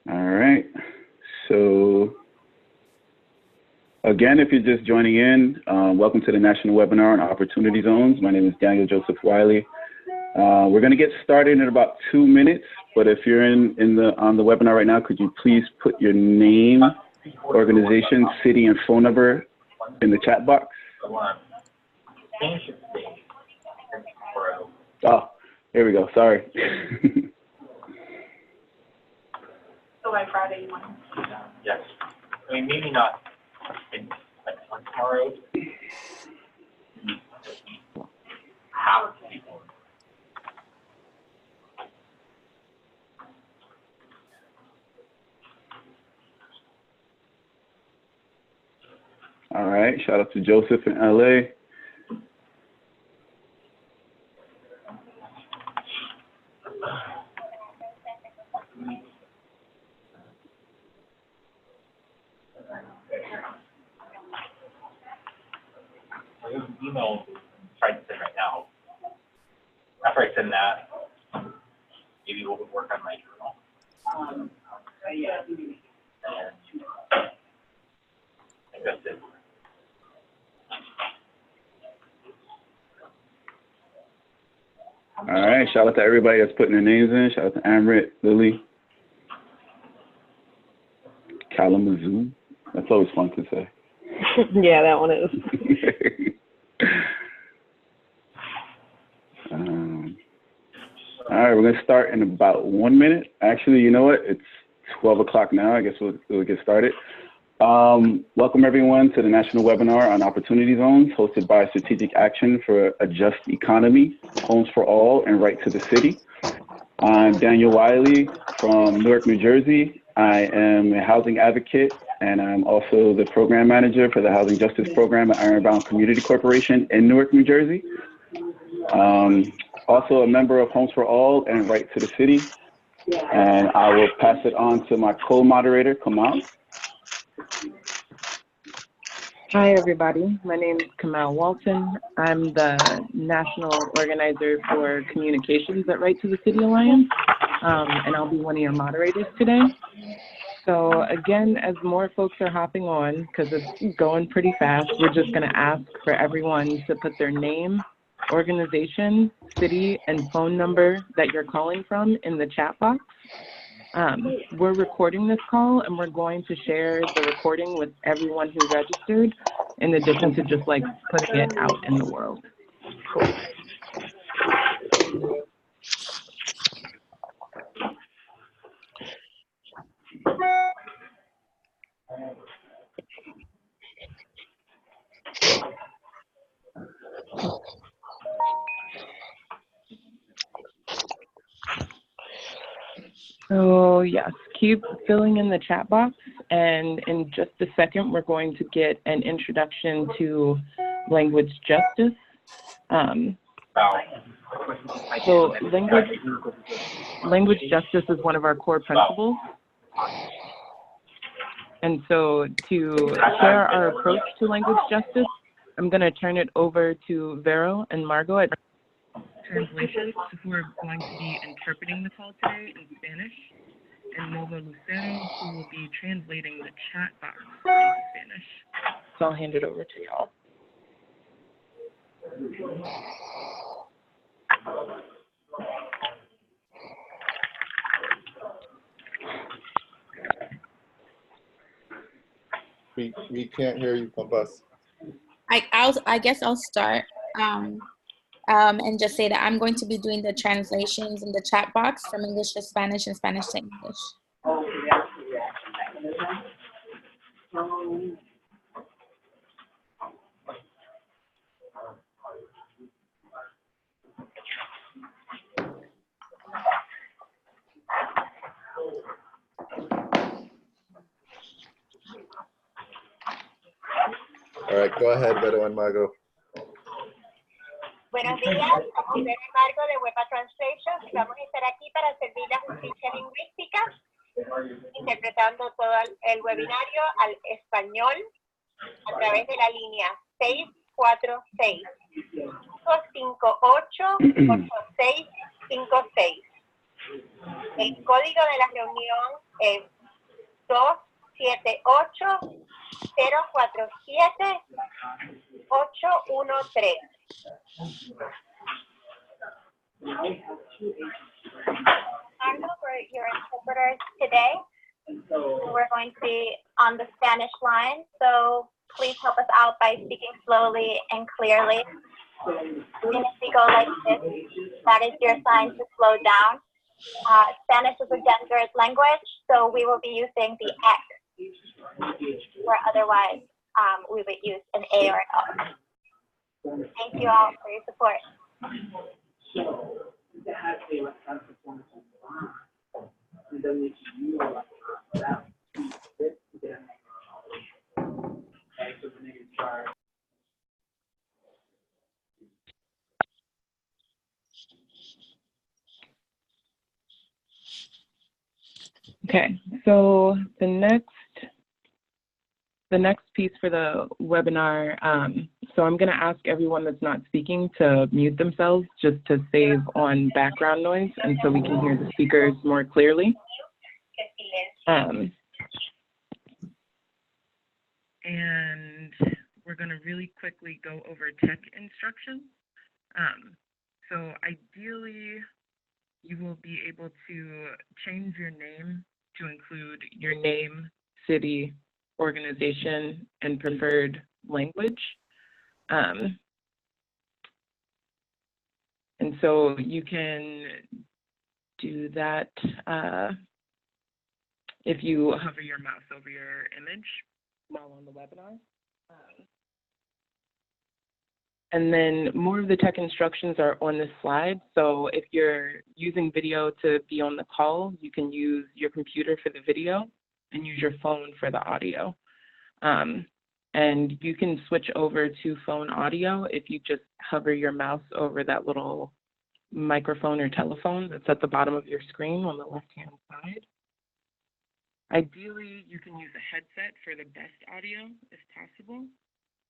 All right. So again, if you're just joining in, welcome to the National Webinar on Opportunity Zones. My name is Daniel Joseph Wiley. We're going to get started in about 2 minutes, but if you're on the webinar right now, could you please put your name, organization, city, and phone number in the chat box? Oh, here we go. Sorry. So by Friday, you want to? Yes. I mean, maybe not like on tomorrow. How people. All right. Shout out to Joseph in LA. Email, try to send right now. After I send that, maybe we'll work on my journal. Yeah. I think that's it. All right. Shout out to everybody that's putting their names in. Shout out to Amrit, Lily, Kalamazoo. That's always fun to say. Yeah, that one is. All right, we're going to start in about 1 minute. Actually, you know what? It's 12 o'clock now. I guess we'll get started. Welcome, everyone, to the National Webinar on Opportunity Zones, hosted by Strategic Action for a Just Economy, Homes for All, and Right to the City. I'm Daniel Wiley from Newark, New Jersey. I am a housing advocate, and I'm also the program manager for the Housing Justice Program at Ironbound Community Corporation in Newark, New Jersey. Also a member of Homes for All and Right to the City. And I will pass it on to my co-moderator, Kamau. Hi, everybody. My name is Kamau Walton. I'm the national organizer for communications at Right to the City Alliance, and I'll be one of your moderators today. So again, as more folks are hopping on, because it's going pretty fast, we're just going to ask for everyone to put their name, organization, city, and phone number that you're calling from in the chat box. We're recording this call, and we're going to share the recording with everyone who registered, in addition to just like putting it out in the world. Cool. So yes, keep filling in the chat box, and in just a second, we're going to get an introduction to language justice. So language justice is one of our core principles. And so to share our approach to language justice, I'm going to turn it over to Vero and Margot at Translations, who are going to be interpreting the call today in Spanish, and Nova Lucero, who will be translating the chat box into Spanish. So I'll hand it over to y'all. We can't hear you, Tomás. I guess I'll start and just say that I'm going to be doing the translations in the chat box from English to Spanish and Spanish to English. All right, go ahead, Vero and Margot. Buenos días, soy Rivera y Margot de Web Translation y vamos a estar aquí para servir la justicia lingüística, interpretando todo el webinario al español a través de la línea 646-558-8656. El código de la reunión es 278-047-813. For your interpreters today, we're going to be on the Spanish line, so please help us out by speaking slowly and clearly. And if we go like this, that is your sign to slow down. Spanish is a gendered language, so we will be using the X, where otherwise we would use an A or an O. Thank you all for your support. Okay, so the next piece for the webinar, so I'm going to ask everyone that's not speaking to mute themselves just to save on background noise and so we can hear the speakers more clearly. And we're going to really quickly go over tech instructions. So ideally, you will be able to change your name to include your name, city, organization, and preferred language. And so you can do that if you hover your mouse over your image while on the webinar. And then more of the tech instructions are on this slide. So if you're using video to be on the call, you can use your computer for the video and use your phone for the audio. And you can switch over to phone audio if you just hover your mouse over that little microphone or telephone that's at the bottom of your screen on the left-hand side. Ideally, you can use a headset for the best audio if possible.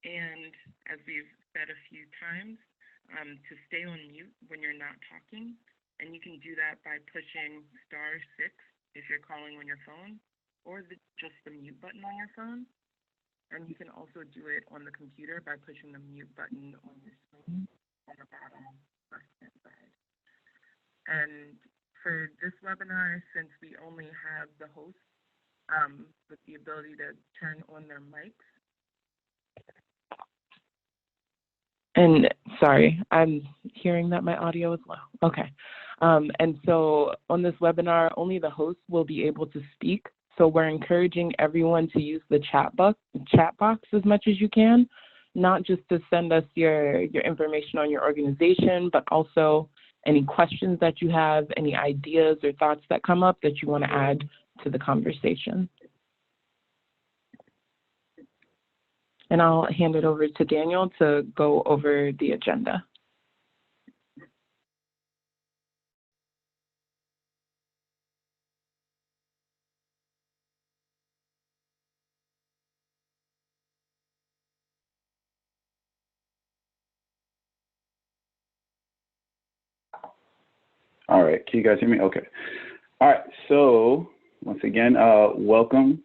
And as we've said a few times, to stay on mute when you're not talking. And you can do that by pushing *6 if you're calling on your phone, or just the mute button on your phone. And you can also do it on the computer by pushing the mute button on your screen on the bottom left-hand side. And for this webinar, since we only have the host with the ability to turn on their mics. And sorry, I'm hearing that my audio is low. Okay. And so on this webinar, only the host will be able to speak. So we're encouraging everyone to use the chat box as much as you can, not just to send us your information on your organization, but also any questions that you have, any ideas or thoughts that come up that you want to add to the conversation. And I'll hand it over to Daniel to go over the agenda. All right, can you guys hear me? Okay. All right, so once again, welcome.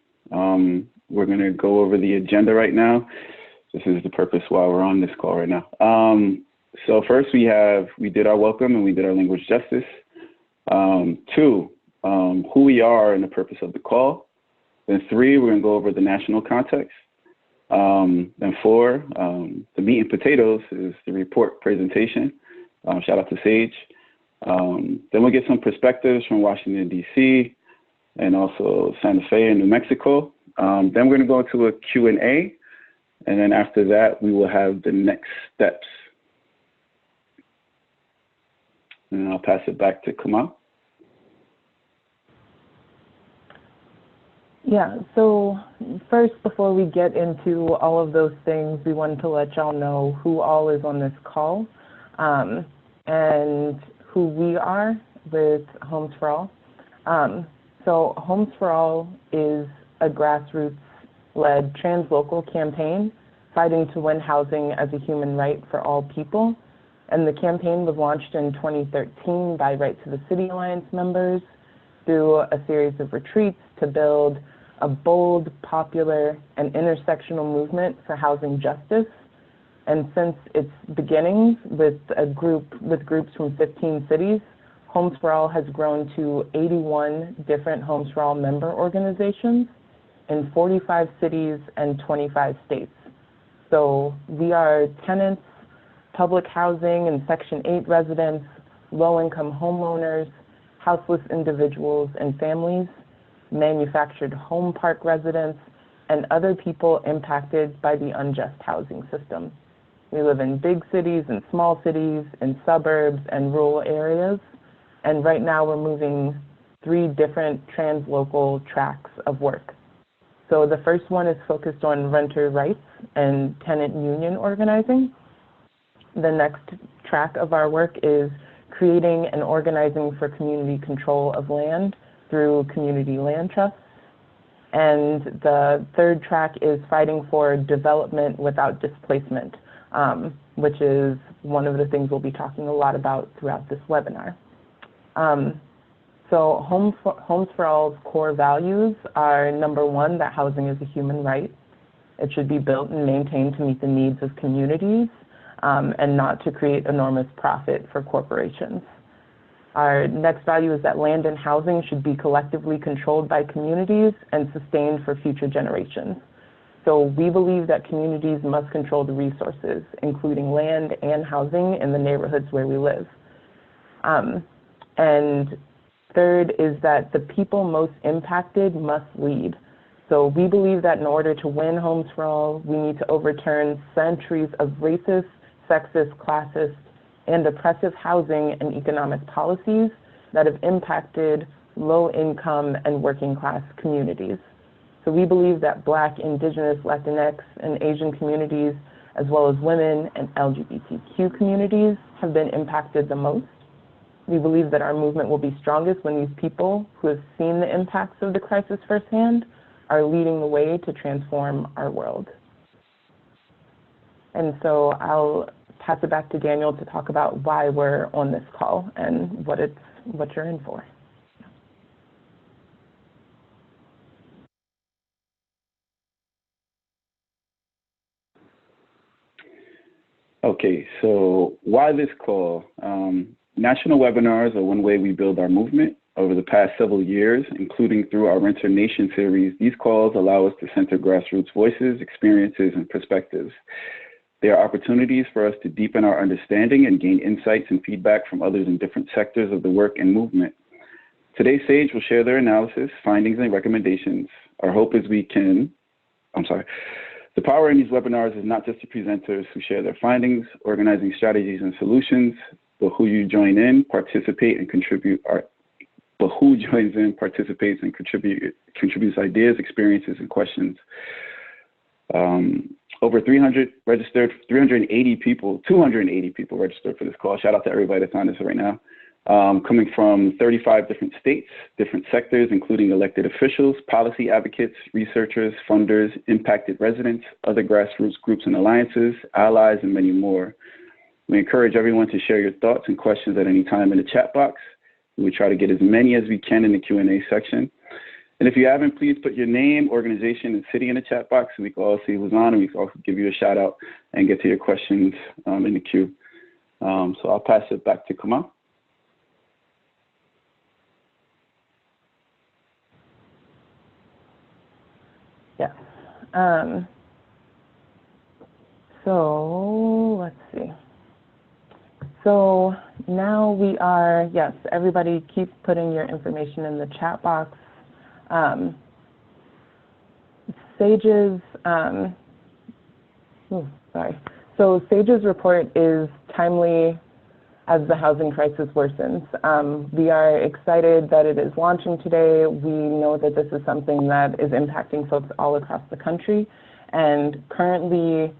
We're gonna go over the agenda right now. This is the purpose why we're on this call right now. So first we did our welcome and we did our language justice. 2, who we are and the purpose of the call. Then 3, we're gonna go over the national context. Then 4, the meat and potatoes is the report presentation. Shout out to SAJE. Then we'll get some perspectives from Washington, D.C. and also Santa Fe and New Mexico. Then we're going to go into a Q&A, and then after that, we will have the next steps. And I'll pass it back to Kamau. Yeah, so first, before we get into all of those things, we wanted to let y'all know who all is on this call and who we are with Homes for All. So Homes for All is a grassroots-led translocal campaign fighting to win housing as a human right for all people. And the campaign was launched in 2013 by Right to the City Alliance members through a series of retreats to build a bold, popular, and intersectional movement for housing justice. And since its beginnings with groups from 15 cities, Homes for All has grown to 81 different Homes for All member organizations in 45 cities and 25 states. So we are tenants, public housing and Section 8 residents, low-income homeowners, houseless individuals and families, manufactured home park residents, and other people impacted by the unjust housing system. We live in big cities and small cities, in suburbs and rural areas, and right now we're moving 3 different translocal tracks of work. So the first one is focused on renter rights and tenant union organizing. The next track of our work is creating and organizing for community control of land through community land trusts. And the third track is fighting for development without displacement, which is one of the things we'll be talking a lot about throughout this webinar. So Homes for All's core values are, number one, that housing is a human right. It should be built and maintained to meet the needs of communities and not to create enormous profit for corporations. Our next value is that land and housing should be collectively controlled by communities and sustained for future generations. So we believe that communities must control the resources, including land and housing in the neighborhoods where we live. And third is that the people most impacted must lead. So we believe that in order to win Homes for All, we need to overturn centuries of racist, sexist, classist, and oppressive housing and economic policies that have impacted low-income and working-class communities. So we believe that Black, Indigenous, Latinx, and Asian communities, as well as women and LGBTQ communities, have been impacted the most. We believe that our movement will be strongest when these people who have seen the impacts of the crisis firsthand are leading the way to transform our world. And so I'll pass it back to Daniel to talk about why we're on this call and what you're in for. Okay, so why this call? National webinars are one way we build our movement. Over the past several years, including through our Renter Nation series, these calls allow us to center grassroots voices, experiences, and perspectives. They are opportunities for us to deepen our understanding and gain insights and feedback from others in different sectors of the work and movement. Today, SAJE will share their analysis, findings, and recommendations. Our hope is the power in these webinars is not just the presenters who share their findings, organizing strategies and solutions, but who joins in, participates, and contributes ideas, experiences, and questions. Over 280 people registered for this call. Shout out to everybody that's on this right now. Coming from 35 different states, different sectors, including elected officials, policy advocates, researchers, funders, impacted residents, other grassroots groups and alliances, allies, and many more. We encourage everyone to share your thoughts and questions at any time in the chat box. We try to get as many as we can in the Q&A section. And if you haven't, please put your name, organization, and city in the chat box so we can all see who's on, and we can also give you a shout out and get to your questions in the queue. So I'll pass it back to Kamau. Yes. So let's see. So now we are, yes, everybody keep putting your information in the chat box. SAJE's, So SAJE's report is timely as the housing crisis worsens. We are excited that it is launching today. We know that this is something that is impacting folks all across the country. And currently,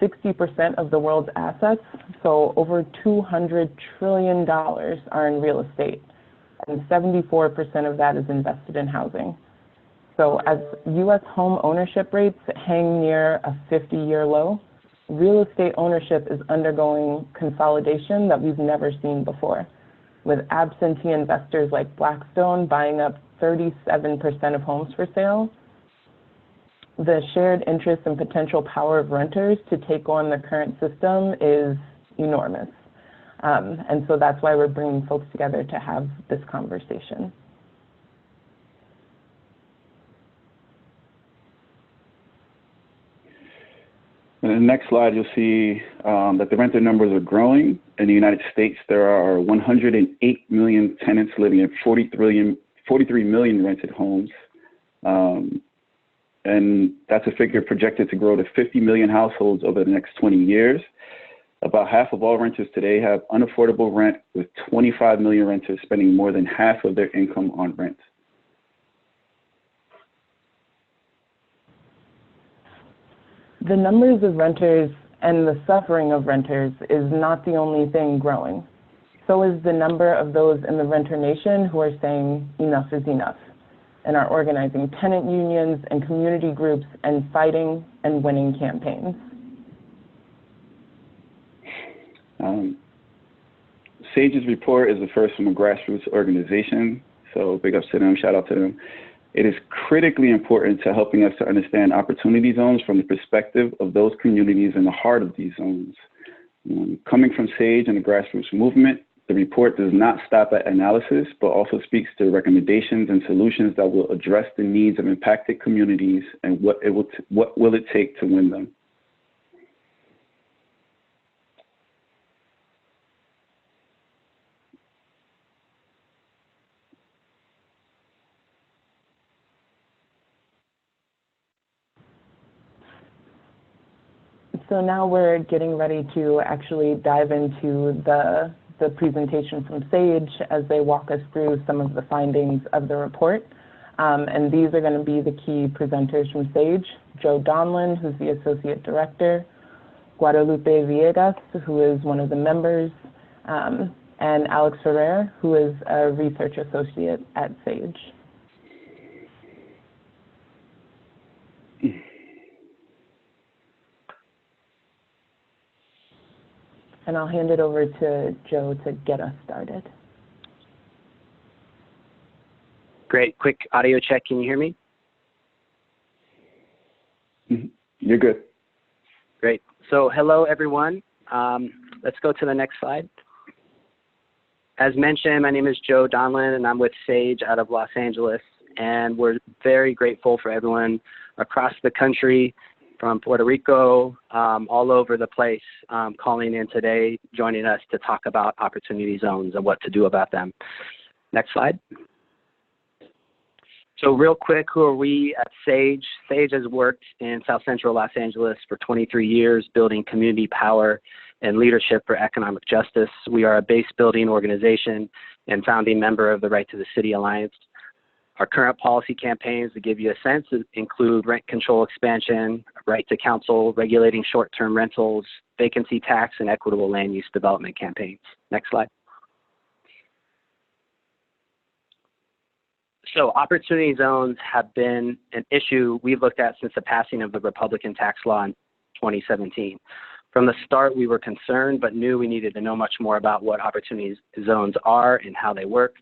60% of the world's assets, so over $200 trillion, are in real estate. And 74% of that is invested in housing. So as U.S. home ownership rates hang near a 50-year low, real estate ownership is undergoing consolidation that we've never seen before, with absentee investors like Blackstone buying up 37% of homes for sale the shared interest and potential power of renters to take on the current system is enormous. And so that's why we're bringing folks together to have this conversation. In the next slide, you'll see that the renter numbers are growing. In the United States, there are 108 million tenants living in 43 million rented homes. And that's a figure projected to grow to 50 million households over the next 20 years. About half of all renters today have unaffordable rent, with 25 million renters spending more than half of their income on rent. The numbers of renters and the suffering of renters is not the only thing growing. So is the number of those in the renter nation who are saying enough is enough and are organizing tenant unions and community groups and fighting and winning campaigns. SAJE's report is the first from a grassroots organization, so big ups to them, shout out to them. It is critically important to helping us to understand opportunity zones from the perspective of those communities in the heart of these zones. Coming from SAJE and the grassroots movement, the report does not stop at analysis, but also speaks to recommendations and solutions that will address the needs of impacted communities and what will it take to win them. So now we're getting ready to actually dive into the presentation from SAJE as they walk us through some of the findings of the report. And these are going to be the key presenters from SAJE: Joe Donlin, who's the Associate Director, Lupe Villegas, who is one of the members, and Alex Ferrer, who is a Research Associate at SAJE. And I'll hand it over to Joe to get us started. Great. Quick audio check. Can you hear me? You're good. Great. So hello, everyone. Let's go to the next slide. As mentioned, my name is Joe Donlin, and I'm with SAJE out of Los Angeles. And we're very grateful for everyone across the country, from Puerto Rico, all over the place, calling in today, joining us to talk about opportunity zones and what to do about them. Next slide. So real quick, who are we at SAJE? SAJE has worked in South Central Los Angeles for 23 years, building community power and leadership for economic justice. We are a base building organization and founding member of the Right to the City Alliance. Our current policy campaigns, to give you a sense, include rent control expansion, right to counsel, regulating short-term rentals, vacancy tax, and equitable land use development campaigns. Next slide. So opportunity zones have been an issue we've looked at since the passing of the Republican tax law in 2017. From the start, we were concerned, but knew we needed to know much more about what opportunity zones are and how they work.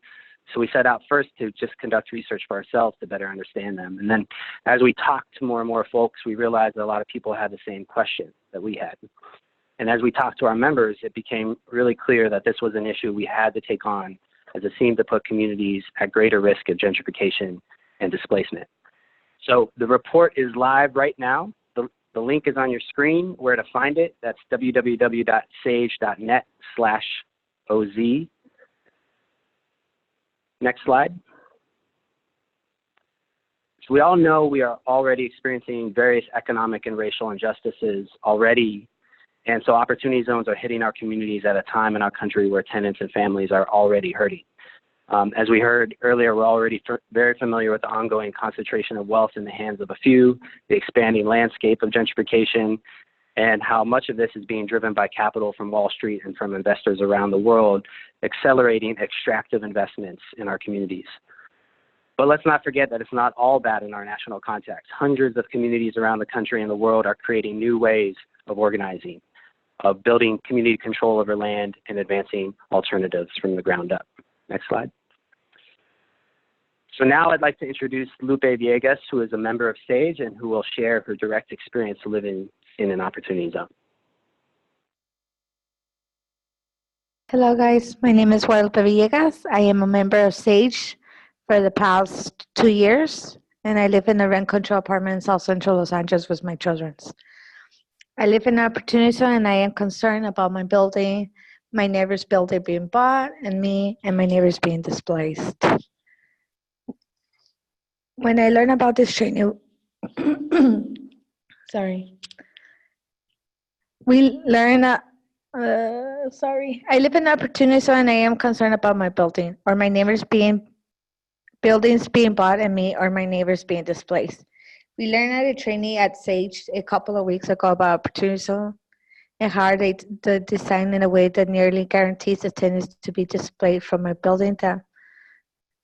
So we set out first to just conduct research for ourselves to better understand them. And then as we talked to more and more folks, we realized that a lot of people had the same question that we had. And as we talked to our members, it became really clear that this was an issue we had to take on, as it seemed to put communities at greater risk of gentrification and displacement. So the report is live right now. The link is on your screen. Where to find it? That's www.sage.net/OZ. Next slide. So we all know we are already experiencing various economic and racial injustices already. And so opportunity zones are hitting our communities at a time in our country where tenants and families are already hurting. As we heard earlier, we're already very familiar with the ongoing concentration of wealth in the hands of a few, the expanding landscape of gentrification, and how much of this is being driven by capital from Wall Street and from investors around the world, accelerating extractive investments in our communities. But let's not forget that it's not all bad in our national context. Hundreds of communities around the country and the world are creating new ways of organizing, of building community control over land and advancing alternatives from the ground up. Next slide. So now I'd like to introduce Lupe Villegas, who is a member of SAJE and who will share her direct experience living in an opportunity zone. Hello guys, my name is Lupe Villegas. I am a member of SAJE for the past 2 years, and I live in a rent control apartment in South Central Los Angeles with my children. I live in an opportunity zone, and I am concerned about my building, my neighbor's building being bought, and me and my neighbors being displaced. When I learned about this training, we learn I live in an opportunity zone and I am concerned about my building or my neighbors buildings being bought and me or my neighbors being displaced. We learned at a training at SAJE a couple of weeks ago about opportunity zone and how they design in a way that nearly guarantees the tenants to be displaced from a building that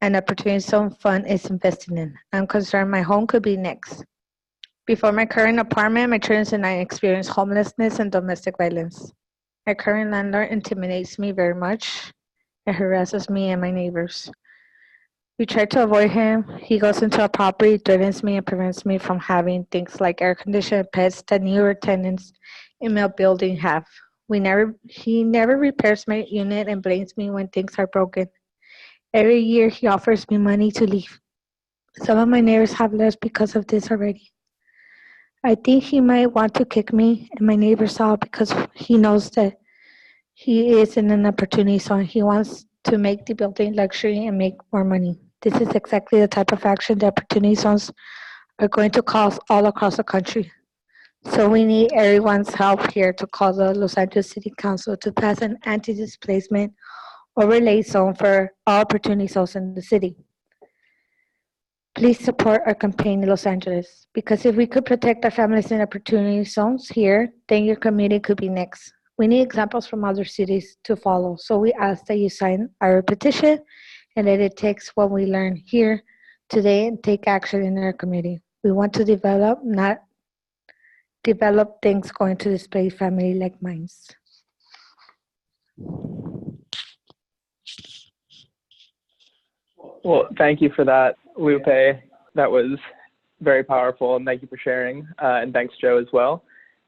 an opportunity zone fund is investing in. I'm concerned my home could be next. Before my current apartment, my children and I experienced homelessness and domestic violence. My current landlord intimidates me very much and harasses me and my neighbors. We try to avoid him. He goes into our property, threatens me, and prevents me from having things like air conditioned pets that newer tenants in my building have. He never repairs my unit and blames me when things are broken. Every year he offers me money to leave. Some of my neighbors have left because of this already. I think he might want to kick me and my neighbors out because he knows that he is in an opportunity zone. He wants to make the building luxury and make more money. This is exactly the type of action that opportunity zones are going to cause all across the country. So we need everyone's help here to call the Los Angeles City Council to pass an anti-displacement overlay zone for all opportunity zones in the city. Please support our campaign in Los Angeles, because if we could protect our families in opportunity zones here, then your community could be next. We need examples from other cities to follow, so we ask that you sign our petition and that it takes what we learn here today and take action in our community. We want to develop, not develop things going to displace family like mine. Well, thank you for that, Lupe. That was very powerful, and thank you for sharing. And thanks, Joe, as well.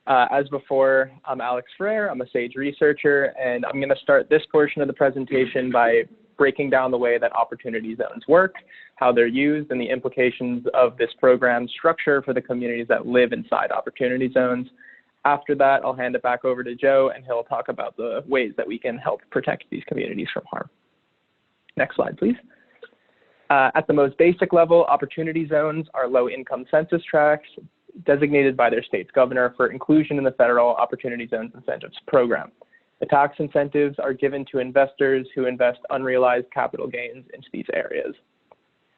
As before, I'm Alex Ferrer. I'm a SAJE researcher, and I'm going to start this portion of the presentation by breaking down the way that opportunity zones work, how they're used, and the implications of this program's structure for the communities that live inside opportunity zones. After that, I'll hand it back over to Joe, and he'll talk about the ways that we can help protect these communities from harm. Next slide, please. At the most basic level, opportunity zones are low-income census tracts designated by their state's governor for inclusion in the federal Opportunity Zones Incentives Program. The tax incentives are given to investors who invest unrealized capital gains into these areas.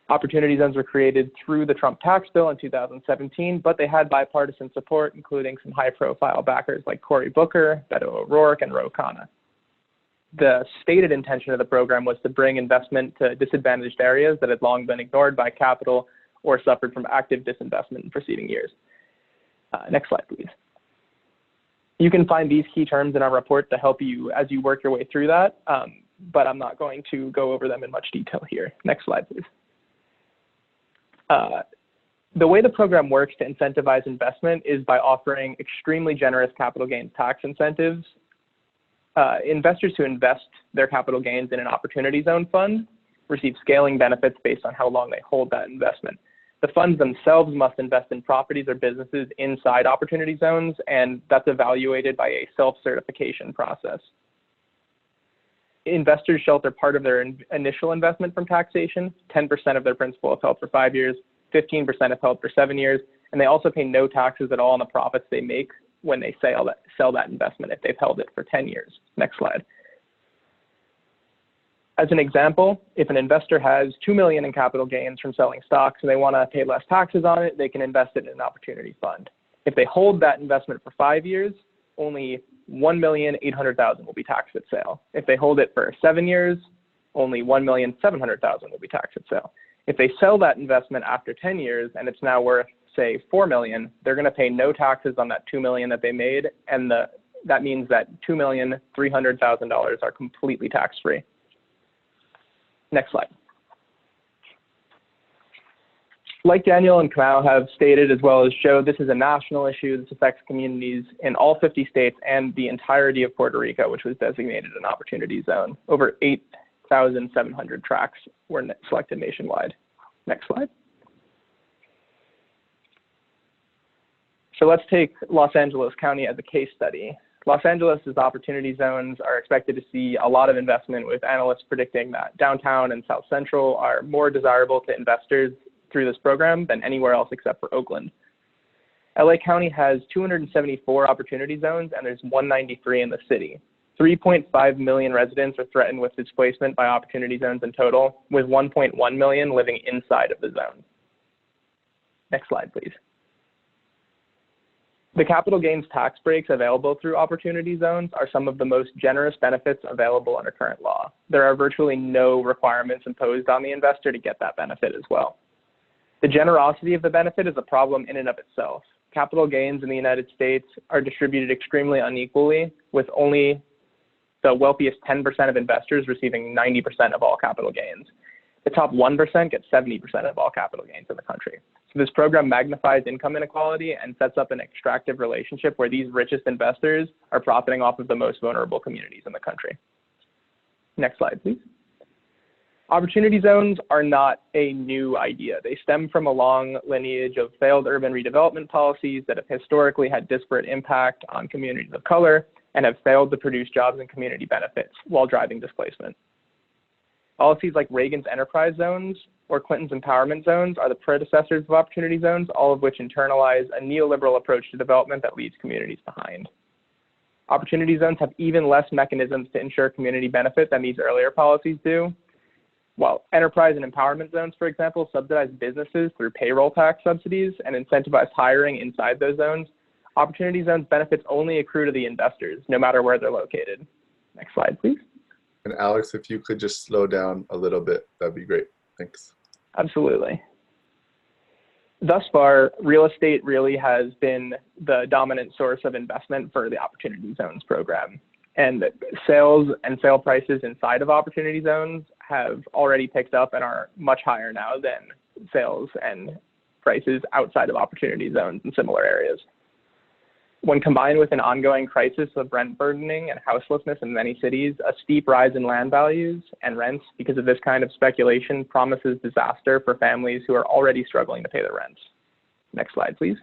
Opportunity zones were created through the Trump tax bill in 2017, but they had bipartisan support, including some high-profile backers like Cory Booker, Beto O'Rourke, and Ro Khanna. The stated intention of the program was to bring investment to disadvantaged areas that had long been ignored by capital or suffered from active disinvestment in preceding years. Next slide, please. You can find these key terms in our report to help you as you work your way through that, but I'm not going to go over them in much detail here. Next slide, please. The way the program works to incentivize investment is by offering extremely generous capital gains tax incentives. Investors who invest their capital gains in an opportunity zone fund receive scaling benefits based on how long they hold that investment. The funds themselves must invest in properties or businesses inside opportunity zones, and that's evaluated by a self-certification process. Investors shelter part of their initial investment from taxation, 10% of their principal if held for 5 years, 15% if held for 7 years, and they also pay no taxes at all on the profits they make when they sell that investment if they've held it for 10 years. Next slide. As an example, if an investor has $2 million in capital gains from selling stocks and they want to pay less taxes on it, they can invest it in an opportunity fund. If they hold that investment for 5 years, only $1,800,000 will be taxed at sale. If they hold it for 7 years, only $1,700,000 will be taxed at sale. If they sell that investment after 10 years and it's now worth, say, $4 million, they're going to pay no taxes on that $2 million that they made, and that means that $2,300,000 are completely tax-free. Next slide. Like Daniel and Kamau have stated, as well as Joe, this is a national issue. This affects communities in all 50 states and the entirety of Puerto Rico, which was designated an opportunity zone. Over 8,700 tracts were selected nationwide. Next slide. So let's take Los Angeles County as a case study. Los Angeles' opportunity zones are expected to see a lot of investment, with analysts predicting that downtown and South Central are more desirable to investors through this program than anywhere else except for Oakland. LA County has 274 opportunity zones, and there's 193 in the city. 3.5 million residents are threatened with displacement by opportunity zones in total, with 1.1 million living inside of the zone. Next slide, please. The capital gains tax breaks available through opportunity zones are some of the most generous benefits available under current law. There are virtually no requirements imposed on the investor to get that benefit as well. The generosity of the benefit is a problem in and of itself. Capital gains in the United States are distributed extremely unequally, with only the wealthiest 10% of investors receiving 90% of all capital gains. The top 1% get 70% of all capital gains in the country. So this program magnifies income inequality and sets up an extractive relationship where these richest investors are profiting off of the most vulnerable communities in the country. Next slide, please. Opportunity zones are not a new idea. They stem from a long lineage of failed urban redevelopment policies that have historically had disparate impact on communities of color and have failed to produce jobs and community benefits while driving displacement. Policies like Reagan's enterprise zones or Clinton's empowerment zones are the predecessors of opportunity zones, all of which internalize a neoliberal approach to development that leaves communities behind. Opportunity zones have even less mechanisms to ensure community benefit than these earlier policies do. While enterprise and empowerment zones, for example, subsidize businesses through payroll tax subsidies and incentivize hiring inside those zones, opportunity zones benefits only accrue to the investors, no matter where they're located. Next slide, please. And Alex, if you could just slow down a little bit, that'd be great. Thanks. Absolutely. Thus far, real estate really has been the dominant source of investment for the Opportunity Zones program. And sales and sale prices inside of opportunity zones have already picked up and are much higher now than sales and prices outside of opportunity zones in similar areas. When combined with an ongoing crisis of rent burdening and houselessness in many cities, a steep rise in land values and rents because of this kind of speculation promises disaster for families who are already struggling to pay their rents. Next slide, please.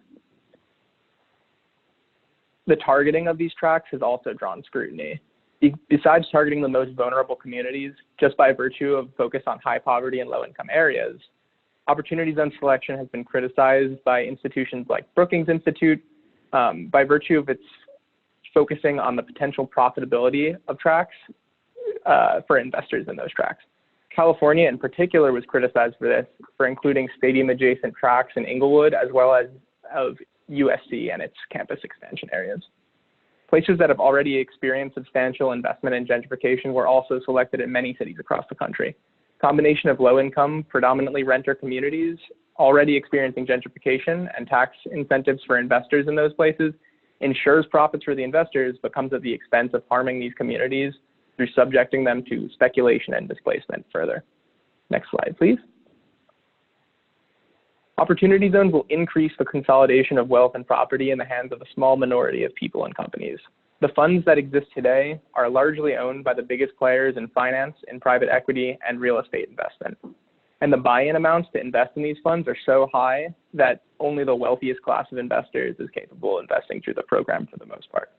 The targeting of these tracts has also drawn scrutiny. Besides targeting the most vulnerable communities, just by virtue of focus on high poverty and low income areas, opportunity zone selection has been criticized by institutions like Brookings Institute by virtue of its focusing on the potential profitability of tracts for investors in those tracts. California in particular was criticized for this, for including stadium adjacent tracts in Inglewood, as well as of USC and its campus expansion areas. Places that have already experienced substantial investment in gentrification were also selected in many cities across the country. Combination of low-income, predominantly renter communities already experiencing gentrification and tax incentives for investors in those places ensures profits for the investors, but comes at the expense of harming these communities through subjecting them to speculation and displacement further. Next slide, please. Opportunity zones will increase the consolidation of wealth and property in the hands of a small minority of people and companies. The funds that exist today are largely owned by the biggest players in finance, in private equity, and real estate investment. And the buy-in amounts to invest in these funds are so high that only the wealthiest class of investors is capable of investing through the program for the most part.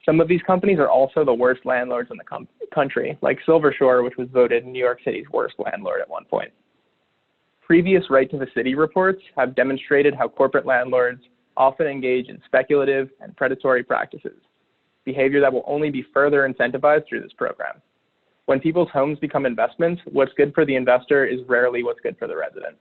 Some of these companies are also the worst landlords in the country, like Silver Shore, which was voted New York City's worst landlord at one point. Previous Right to the City reports have demonstrated how corporate landlords often engage in speculative and predatory practices, behavior that will only be further incentivized through this program. When people's homes become investments, what's good for the investor is rarely what's good for the resident.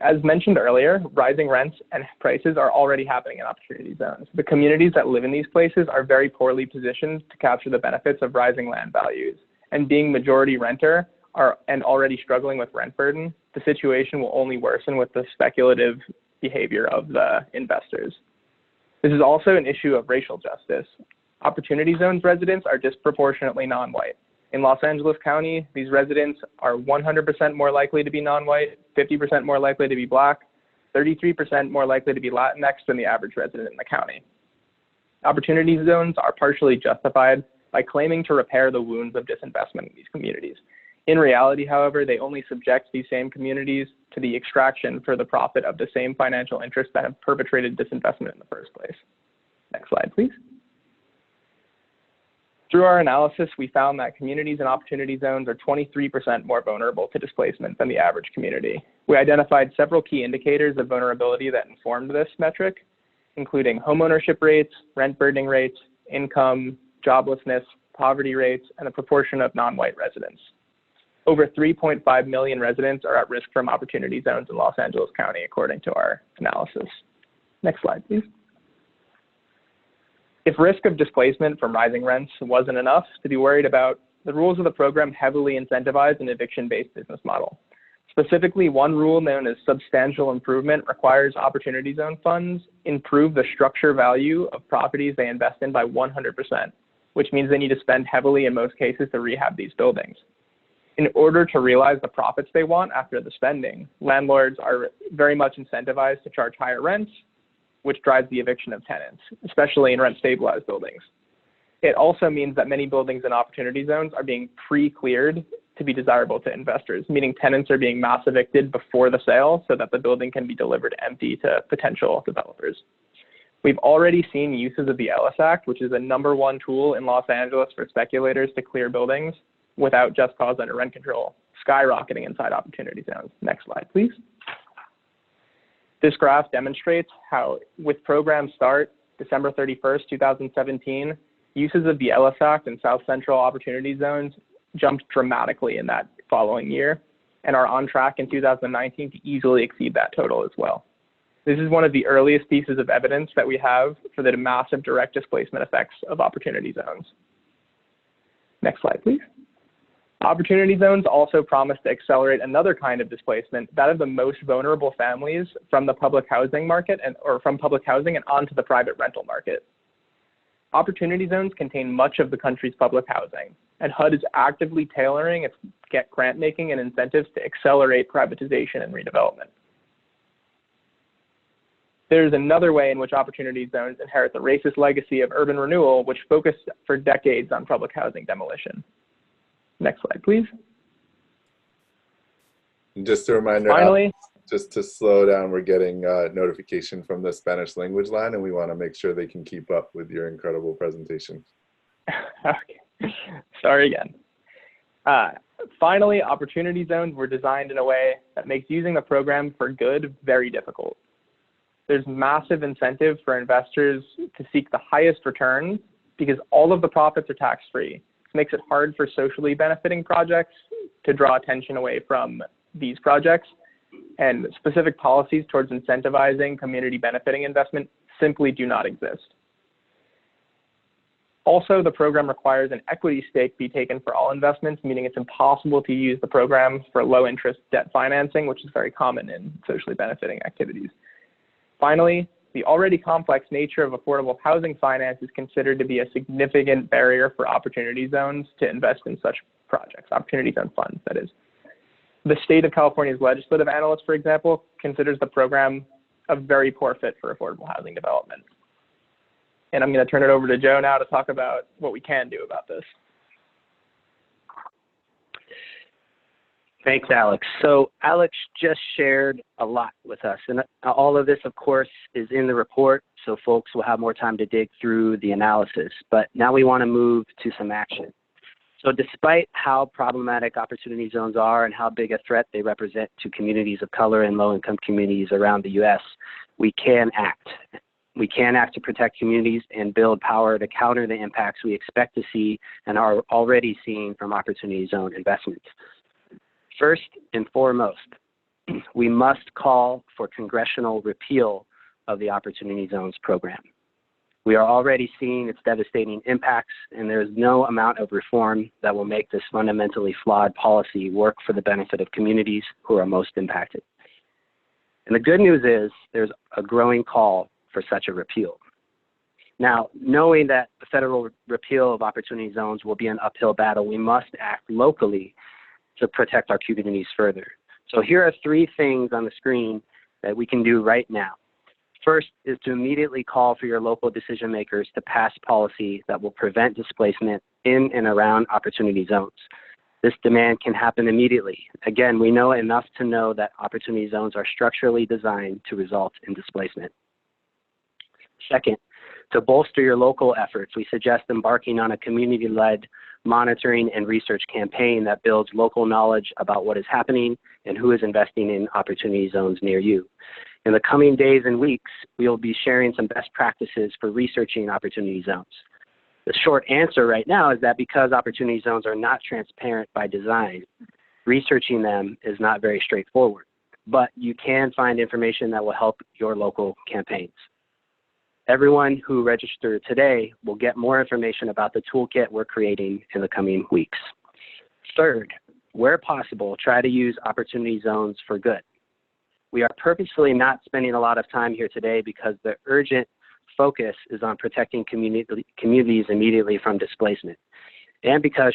As mentioned earlier, rising rents and prices are already happening in opportunity zones. The communities that live in these places are very poorly positioned to capture the benefits of rising land values. And being majority renter and already struggling with rent burden, the situation will only worsen with the speculative behavior of the investors. This is also an issue of racial justice. Opportunity zones residents are disproportionately non-white. In Los Angeles County, these residents are 100% more likely to be non-white, 50% more likely to be Black, 33% more likely to be Latinx than the average resident in the county. Opportunity zones are partially justified by claiming to repair the wounds of disinvestment in these communities. In reality, however, they only subject these same communities to the extraction for the profit of the same financial interests that have perpetrated disinvestment in the first place. Next slide, please. Through our analysis, we found that communities in opportunity zones are 23% more vulnerable to displacement than the average community. We identified several key indicators of vulnerability that informed this metric, including homeownership rates, rent burdening rates, income, joblessness, poverty rates, and the proportion of non-white residents. Over 3.5 million residents are at risk from opportunity zones in Los Angeles County, according to our analysis. Next slide, please. If risk of displacement from rising rents wasn't enough to be worried about, the rules of the program heavily incentivize an eviction-based business model. Specifically, one rule known as substantial improvement requires opportunity zone funds improve the structure value of properties they invest in by 100%, which means they need to spend heavily in most cases to rehab these buildings. In order to realize the profits they want after the spending, landlords are very much incentivized to charge higher rents, which drives the eviction of tenants, especially in rent-stabilized buildings. It also means that many buildings in opportunity zones are being pre-cleared to be desirable to investors, meaning tenants are being mass evicted before the sale so that the building can be delivered empty to potential developers. We've already seen uses of the Ellis Act, which is the #1 tool in Los Angeles for speculators to clear buildings without just cause under rent control, skyrocketing inside opportunity zones. Next slide, please. This graph demonstrates how, with program start, December 31st, 2017, uses of the Ellis Act in South Central opportunity zones jumped dramatically in that following year and are on track in 2019 to easily exceed that total as well. This is one of the earliest pieces of evidence that we have for the massive direct displacement effects of opportunity zones. Next slide, please. Opportunity zones also promise to accelerate another kind of displacement, that of the most vulnerable families from the public housing market or from public housing and onto the private rental market. Opportunity zones contain much of the country's public housing, and HUD is actively tailoring its grant making and incentives to accelerate privatization and redevelopment. There's another way in which opportunity zones inherit the racist legacy of urban renewal, which focused for decades on public housing demolition. Next slide, please. And just a reminder, finally, just to slow down, we're getting notification from the Spanish language line, and we want to make sure they can keep up with your incredible presentation. Okay. Sorry again. Finally, opportunity zones were designed in a way that makes using the program for good very difficult. There's massive incentive for investors to seek the highest returns because all of the profits are tax-free. Makes it hard for socially benefiting projects to draw attention away from these projects, and specific policies towards incentivizing community benefiting investment simply do not exist. Also, the program requires an equity stake be taken for all investments, meaning it's impossible to use the program for low interest debt financing, which is very common in socially benefiting activities. Finally, the already complex nature of affordable housing finance is considered to be a significant barrier for opportunity zones to invest in such projects, opportunity zone funds, that is. The state of California's legislative analyst, for example, considers the program a very poor fit for affordable housing development. And I'm going to turn it over to Joe now to talk about what we can do about this. Thanks, Alex. So Alex just shared a lot with us, and all of this, of course, is in the report, so folks will have more time to dig through the analysis. But now we want to move to some action. So despite how problematic opportunity zones are and how big a threat they represent to communities of color and low-income communities around the U.S., we can act. We can act to protect communities and build power to counter the impacts we expect to see and are already seeing from opportunity zone investments. First and foremost, we must call for congressional repeal of the Opportunity Zones program. We are already seeing its devastating impacts, and there is no amount of reform that will make this fundamentally flawed policy work for the benefit of communities who are most impacted. And the good news is there's a growing call for such a repeal. Now, knowing that the federal repeal of opportunity zones will be an uphill battle, we must act locally to protect our communities further. So here are 3 things on the screen that we can do right now. First is to immediately call for your local decision makers to pass policy that will prevent displacement in and around opportunity zones. This demand can happen immediately. Again, we know enough to know that opportunity zones are structurally designed to result in displacement. Second, to bolster your local efforts, we suggest embarking on a community-led monitoring and research campaign that builds local knowledge about what is happening and who is investing in opportunity zones near you. In the coming days and weeks, we will be sharing some best practices for researching opportunity zones. The short answer right now is that because opportunity zones are not transparent by design, researching them is not very straightforward, but you can find information that will help your local campaigns. Everyone who registered today will get more information about the toolkit we're creating in the coming weeks. Third, where possible, try to use opportunity zones for good. We are purposefully not spending a lot of time here today because the urgent focus is on protecting communities immediately from displacement. And because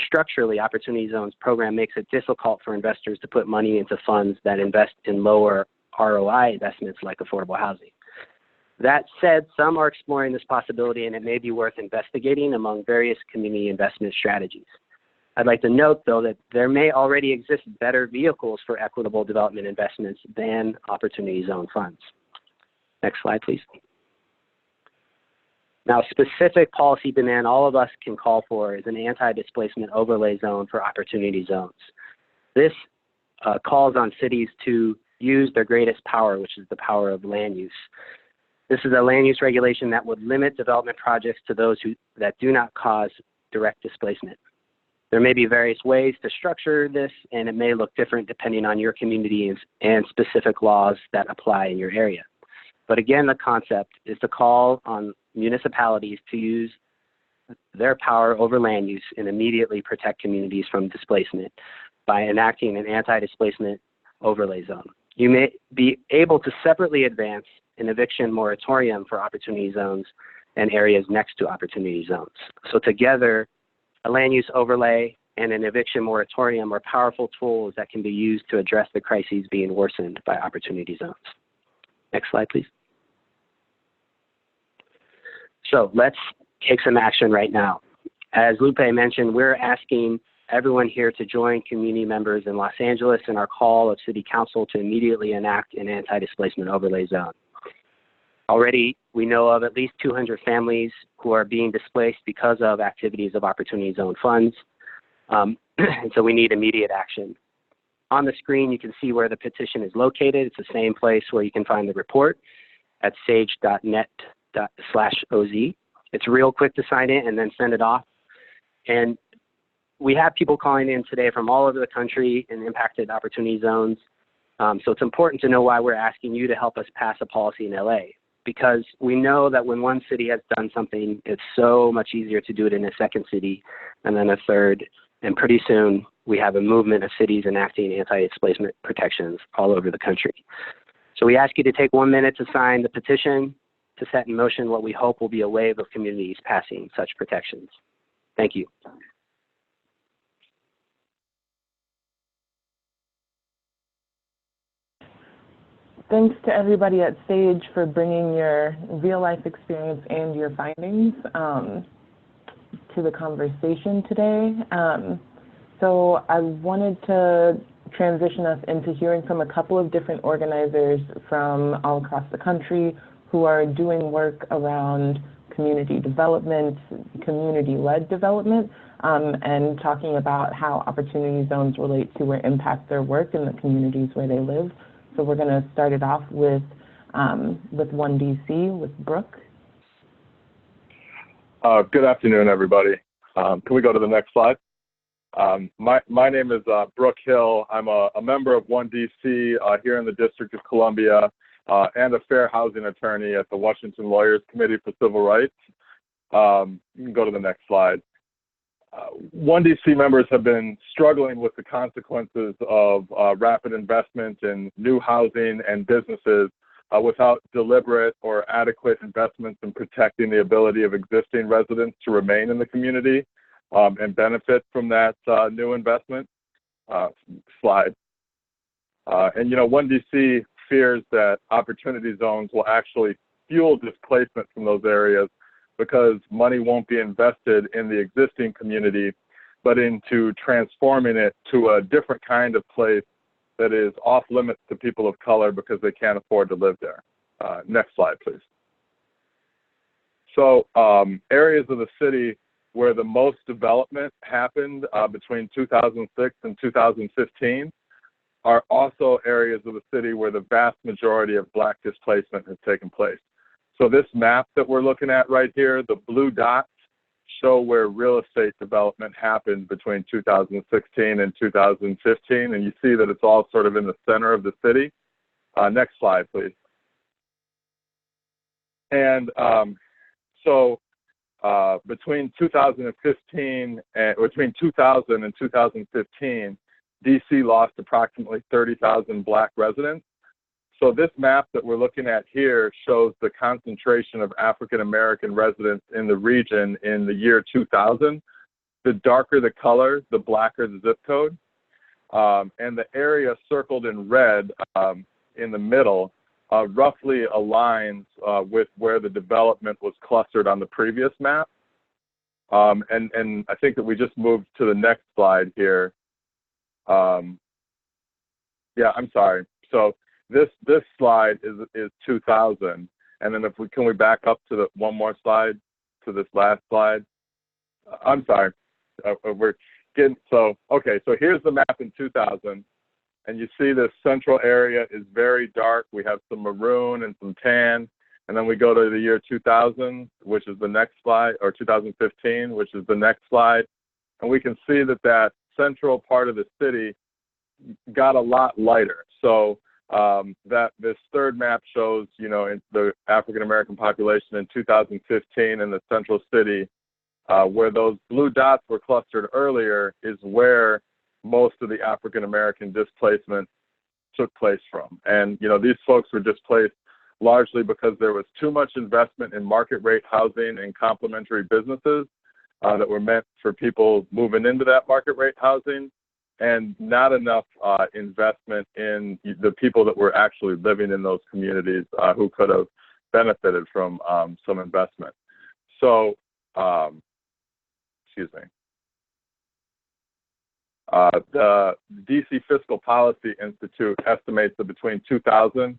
structurally, Opportunity Zones program makes it difficult for investors to put money into funds that invest in lower ROI investments like affordable housing. That said, some are exploring this possibility and it may be worth investigating among various community investment strategies. I'd like to note, though, that there may already exist better vehicles for equitable development investments than Opportunity Zone funds. Next slide, please. Now, specific policy demand all of us can call for is an anti-displacement overlay zone for opportunity zones. This calls on cities to use their greatest power, which is the power of land use. This is a land use regulation that would limit development projects to those that do not cause direct displacement. There may be various ways to structure this, and it may look different depending on your community and specific laws that apply in your area. But again, the concept is to call on municipalities to use their power over land use and immediately protect communities from displacement by enacting an anti-displacement overlay zone. You may be able to separately advance an eviction moratorium for opportunity zones and areas next to opportunity zones. So together, a land use overlay and an eviction moratorium are powerful tools that can be used to address the crises being worsened by opportunity zones. Next slide, please. So let's take some action right now. As Lupe mentioned, we're asking everyone here to join community members in Los Angeles in our call of City Council to immediately enact an anti-displacement overlay zone. Already, we know of at least 200 families who are being displaced because of activities of Opportunity Zone funds, and so we need immediate action. On the screen, you can see where the petition is located. It's the same place where you can find the report at sage.net/OZ. It's real quick to sign in and then send it off. And we have people calling in today from all over the country in impacted opportunity zones. So it's important to know why we're asking you to help us pass a policy in LA, because we know that when one city has done something, it's so much easier to do it in a second city and then a third. And pretty soon we have a movement of cities enacting anti-displacement protections all over the country. So we ask you to take 1 minute to sign the petition to set in motion what we hope will be a wave of communities passing such protections. Thank you. Thanks to everybody at SAJE for bringing your real-life experience and your findings to the conversation today. So I wanted to transition us into hearing from a couple of different organizers from all across the country who are doing work around community development, community-led development, and talking about how opportunity zones relate to or impact their work in the communities where they live. So we're going to start it off with 1DC, with Brook. Good afternoon, everybody. Can we go to the next slide? My name is Brook Hill. I'm a member of 1DC here in the District of Columbia and a fair housing attorney at the Washington Lawyers Committee for Civil Rights. You can go to the next slide. 1DC members have been struggling with the consequences of rapid investment in new housing and businesses without deliberate or adequate investments in protecting the ability of existing residents to remain in the community and benefit from that new investment. Slide. And, you know, 1DC fears that opportunity zones will actually fuel displacement from those areas because money won't be invested in the existing community, but into transforming it to a different kind of place that is off limits to people of color because they can't afford to live there. Next slide, please. So areas of the city where the most development happened between 2006 and 2015 are also areas of the city where the vast majority of Black displacement has taken place. So this map that we're looking at right here, the blue dots show where real estate development happened between 2016 and 2015, and you see that it's all sort of in the center of the city. Next slide, please. And between 2015 and between 2000 and 2015, DC lost approximately 30,000 Black residents. So this map that we're looking at here shows the concentration of African American residents in the region in the year 2000. The darker the color, the blacker the zip code. And the area circled in red in the middle roughly aligns with where the development was clustered on the previous map. And I think that we just moved to the next slide here. Yeah, I'm sorry. So this slide is 2000, and then can we back up to the one more slide, to this last slide? I'm sorry. We're getting okay. So here's the map in 2000, and you see this central area is very dark. We have some maroon and some tan, and then we go to the year 2000, which is the next slide, or 2015, which is the next slide, and we can see that that central part of the city got a lot lighter. So that this third map shows, you know, in the African American population in 2015 in the central city, where those blue dots were clustered earlier is where most of the African American displacement took place from. And, you know, these folks were displaced largely because there was too much investment in market rate housing and complementary businesses that were meant for people moving into that market rate housing, and not enough investment in the people that were actually living in those communities who could have benefited from some investment. So, excuse me. The DC Fiscal Policy Institute estimates that between 2000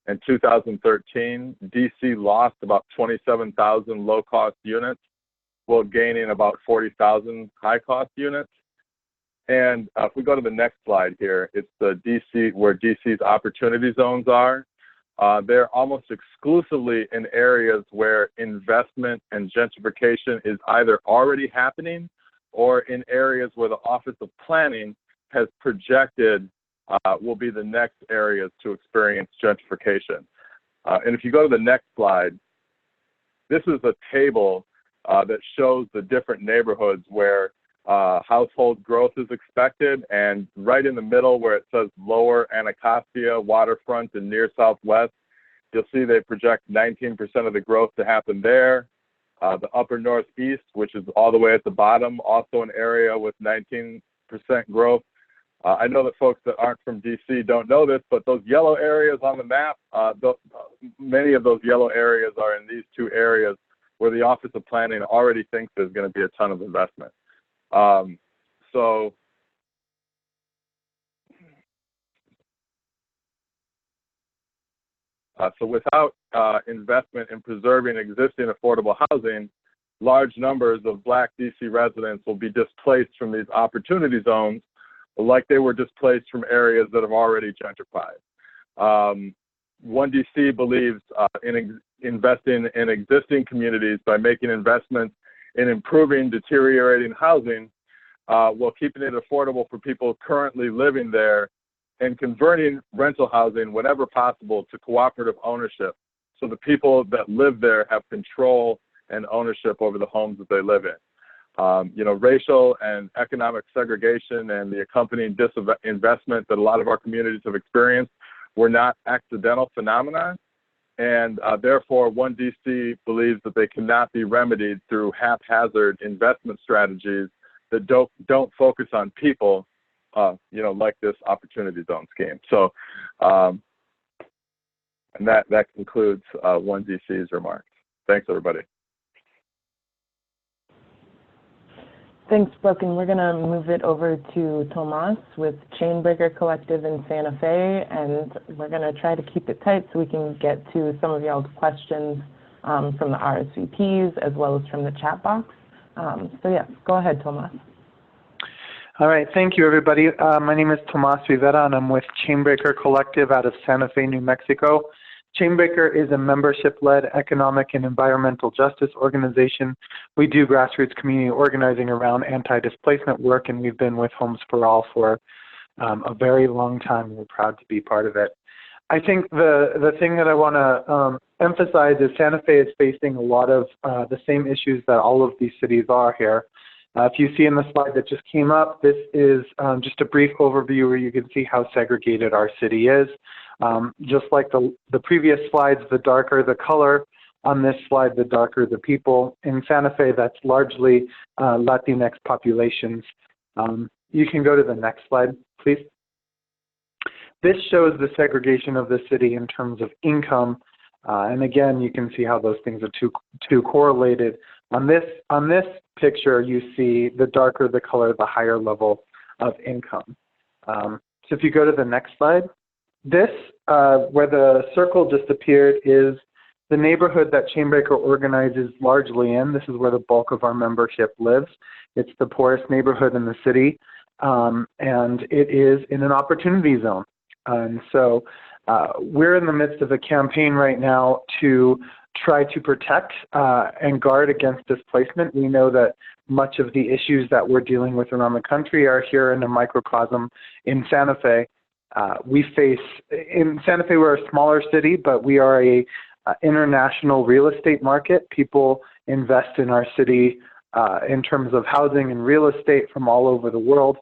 and 2013, DC lost about 27,000 low-cost units, while gaining about 40,000 high-cost units. And if we go to the next slide here, it's the DC, where DC's opportunity zones are. They're almost exclusively in areas where investment and gentrification is either already happening or in areas where the Office of Planning has projected will be the next areas to experience gentrification. And if you go to the next slide, this is a table that shows the different neighborhoods where household growth is expected, and right in the middle where it says Lower Anacostia, Waterfront, and Near Southwest, you'll see they project 19% of the growth to happen there. The Upper Northeast, which is all the way at the bottom, also an area with 19% growth. I know that folks that aren't from DC don't know this, but those yellow areas on the map, many of those yellow areas are in these two areas where the Office of Planning already thinks there's going to be a ton of investment. So without investment in preserving existing affordable housing, large numbers of Black DC residents will be displaced from these opportunity zones like they were displaced from areas that have already gentrified. 1DC believes in investing in existing communities by making investments in improving deteriorating housing while keeping it affordable for people currently living there, and converting rental housing whenever possible to cooperative ownership, so the people that live there have control and ownership over the homes that they live in. You know, racial and economic segregation and the accompanying disinvestment that a lot of our communities have experienced were not accidental phenomena. and therefore 1DC believes that they cannot be remedied through haphazard investment strategies that don't focus on people, like this opportunity zone scheme. So, and that concludes 1DC's remarks. Thanks, everybody. Thanks, Brooke, and we're going to move it over to Tomás with Chainbreaker Collective in Santa Fe, and we're going to try to keep it tight so we can get to some of y'all's questions from the RSVPs as well as from the chat box. So yeah, go ahead, Tomás. All right, thank you, everybody. My name is Tomás Rivera, and I'm with Chainbreaker Collective out of Santa Fe, New Mexico. Chainbreaker is a membership-led economic and environmental justice organization. We do grassroots community organizing around anti-displacement work, and we've been with Homes for All for a very long time. We're proud to be part of it. I think the thing that I want to emphasize is Santa Fe is facing a lot of the same issues that all of these cities are here. If you see in the slide that just came up, this is just a brief overview where you can see how segregated our city is. Just like the previous slides, the darker the color. On this slide, the darker the people. In Santa Fe, that's largely Latinx populations. You can go to the next slide, please. This shows the segregation of the city in terms of income. And again, you can see how those things are too correlated. On this picture, you see the darker the color, the higher level of income. So if you go to the next slide, this, where the circle just appeared, is the neighborhood that Chainbreaker organizes largely in. This is where the bulk of our membership lives. It's the poorest neighborhood in the city, and it is in an opportunity zone. And so we're in the midst of a campaign right now to try to protect and guard against displacement. We know that much of the issues that we're dealing with around the country are here in a microcosm in Santa Fe. In Santa Fe, we're a smaller city, but we are a international real estate market. People invest in our city in terms of housing and real estate from all over the world.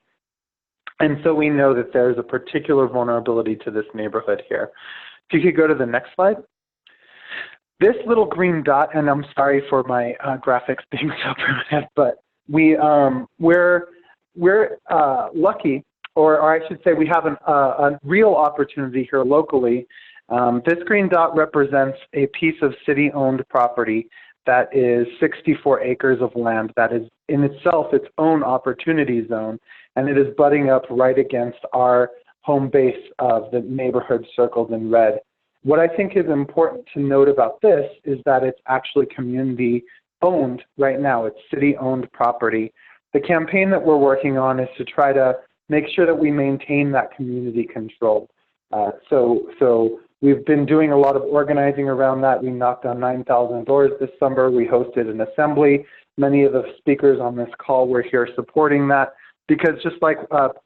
And so we know that there's a particular vulnerability to this neighborhood here. If you could go to the next slide. This little green dot, and I'm sorry for my graphics being so primitive, but we're lucky, or I should say we have a real opportunity here locally. This green dot represents a piece of city-owned property that is 64 acres of land that is in itself its own opportunity zone, and it is butting up right against our home base of the neighborhood circled in red. What I think is important to note about this is that it's actually community-owned right now. It's city-owned property. The campaign that we're working on is to try to make sure that we maintain that community control. So we've been doing a lot of organizing around that. We knocked on 9,000 doors this summer. We hosted an assembly. Many of the speakers on this call were here supporting that because just like